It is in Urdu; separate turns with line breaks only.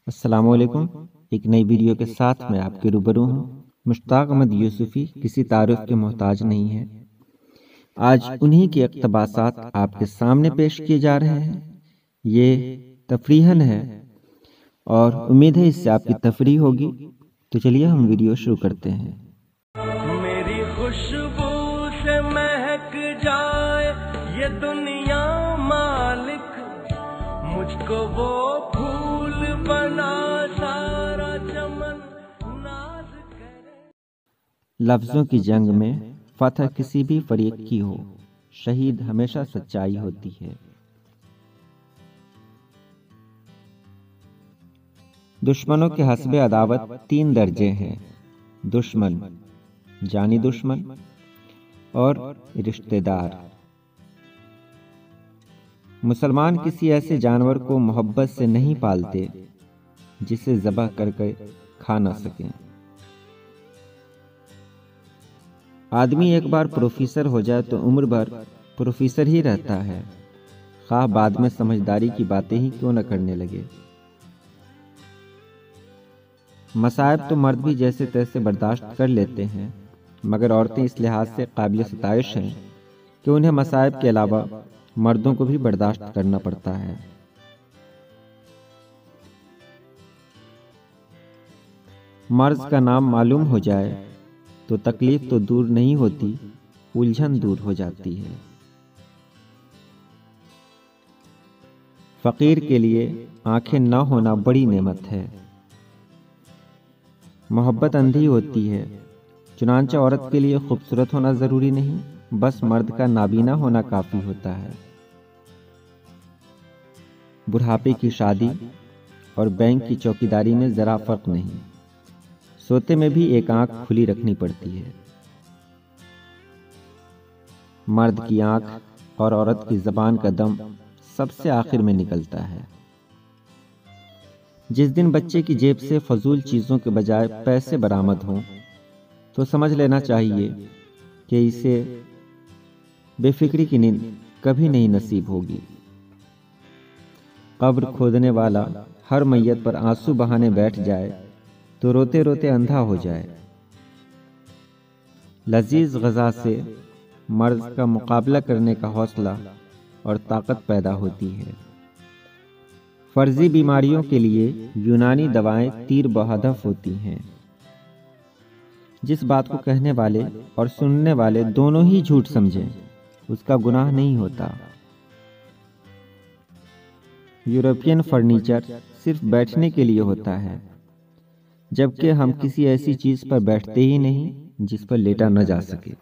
السلام علیکم۔ ایک نئی ویڈیو کے ساتھ میں آپ کے روبرو ہوں۔ مشتاق احمد یوسفی کسی تعارف کے محتاج نہیں ہے۔ آج انہی کے اقتباسات آپ کے سامنے پیش کیے جا رہے ہیں۔ یہ تفریحاً ہے اور امید ہے اس سے آپ کی تفریح ہوگی۔ تو چلیے ہم ویڈیو شروع کرتے ہیں۔
میری خوشبو سے مہک جائے یہ دنیا مالک، مجھ کو وہ پھول بنا سارا چمن ناز کرے۔
لفظوں کی جنگ میں فتح کسی بھی فریق کی ہو، شہید ہمیشہ سچائی ہوتی ہے۔ دشمنوں کے حسب عداوت 3 درجے ہیں: دشمن، جانی دشمن اور رشتہ دار۔ مسلمان کسی ایسے جانور کو محبت سے نہیں پالتے جسے ذبح کر کے کھا نہ سکیں۔ آدمی ایک بار پروفیسر ہو جائے تو عمر بھر پروفیسر ہی رہتا ہے، خواہ بعد میں سمجھداری کی باتیں ہی کیوں نہ کرنے لگے۔ مصائب تو مرد بھی جیسے تیسے برداشت کر لیتے ہیں، مگر عورتیں اس لحاظ سے قابل ستائش ہیں کہ انہیں مصائب کے علاوہ مردوں کو بھی برداشت کرنا پڑتا ہے۔ مرض کا نام معلوم ہو جائے تو تکلیف تو دور نہیں ہوتی، الجھن دور ہو جاتی ہے۔ فقیر کے لیے آنکھیں نہ ہونا بڑی نعمت ہے۔ محبت اندھی ہوتی ہے، چنانچہ عورت کے لیے خوبصورت ہونا ضروری نہیں، بس مرد کا نابینا ہونا کافی ہوتا ہے۔ بڑھاپے کی شادی اور بینک کی چوکیداری میں ذرا فرق نہیں، سوتے میں بھی ایک آنکھ کھلی رکھنی پڑتی ہے۔ مرد کی آنکھ اور عورت کی زبان کا دم سب سے آخر میں نکلتا ہے۔ جس دن بچے کی جیب سے فضول چیزوں کے بجائے پیسے برآمد ہوں تو سمجھ لینا چاہیے کہ اسے بے فکری کی نیند کبھی نہیں نصیب ہوگی۔ قبر کھودنے والا ہر میت پر آنسو بہانے بیٹھ جائے تو روتے روتے اندھا ہو جائے۔ لذیذ غذا سے مرض کا مقابلہ کرنے کا حوصلہ اور طاقت پیدا ہوتی ہے۔ فرضی بیماریوں کے لیے یونانی دوائیں تیر بہدف ہوتی ہیں۔ جس بات کو کہنے والے اور سننے والے دونوں ہی جھوٹ سمجھیں، اس کا گناہ نہیں ہوتا۔ یورپین فرنیچر صرف بیٹھنے کے لیے ہوتا ہے، جبکہ ہم کسی ایسی چیز پر بیٹھتے ہی نہیں جس پر لیٹا نہ جا سکے۔